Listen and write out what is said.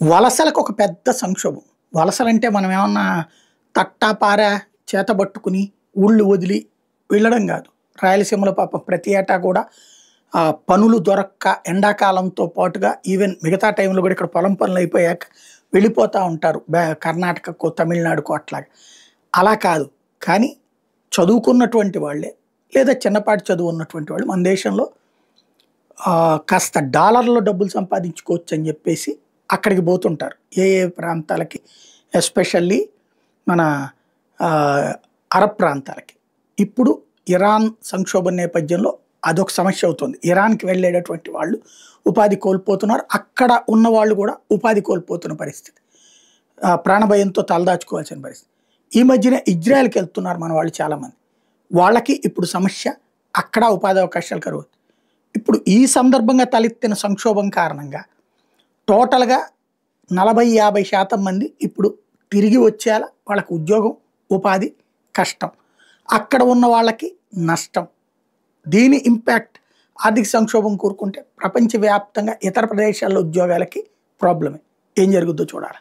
వలసలకు ఒక పెద్ద సంక్షోభం. వలసలంటే మనం ఏమన్నా తట్టా, పారా చేతబట్టుకుని ఊళ్ళు వదిలి వెళ్ళడం గాదు. రాయలసీమలో పాపం ప్రతి ఏటా కూడా పనులు దొరక్క ఎండాకాలంతో పాటుగా ఈవెన్ మిగతా టైంలో కూడా ఇక్కడ పొలం పనులయిపోయాక వెళ్ళిపోతా ఉంటారు. కర్ణాటకకో, తమిళనాడుకో అట్లాగా. అలా కాదు. కానీ చదువుకున్నటువంటి వాళ్ళే లేదా చిన్నపాటి చదువు ఉన్నటువంటి వాళ్ళు మన దేశంలో కాస్త డాలర్‌లో డబ్బులు సంపాదించుకోవచ్చని జెప్పేసి అక్కడికి పోతుంటారు. ఏ ఏ ప్రాంతాలకి ఎస్పెషల్లీ మన అరబ్ ప్రాంతాలకి. ఇప్పుడు ఇరాన్ సంక్షోభం నేపథ్యంలో అదొక సమస్య అవుతుంది. ఇరాన్‌కి వెళ్ళేటటువంటి వాళ్ళు ఉపాధి కోల్పోతున్నారు. అక్కడ ఉన్నవాళ్ళు కూడా ఉపాధి కోల్పోతున్న పరిస్థితి. ప్రాణభయంతో తలదాచుకోవాల్సిన పరిస్థితి. ఈ మధ్యనే ఇజ్రాయెల్‌కి వెళ్తున్నారు మన వాళ్ళు చాలామంది. వాళ్ళకి ఇప్పుడు సమస్య అక్కడ ఉపాధి అవకాశాలు కరువు. ఇప్పుడు ఈ సందర్భంగా తలెత్తిన సంక్షోభం కారణంగా టోటల్‌గా 40-50% మంది ఇప్పుడు తిరిగి వచ్చేయాల. వాళ్ళకి ఉద్యోగం, ఉపాధి కష్టం. అక్కడ ఉన్న వాళ్ళకి నష్టం. దీని ఇంపాక్ట్ ఆర్థిక సంక్షోభం కోరుకుంటే ప్రపంచవ్యాప్తంగా ఇతర ప్రదేశాల్లో ఉద్యోగాలకి ప్రాబ్లమే. ఏం జరుగుద్దో చూడాలి.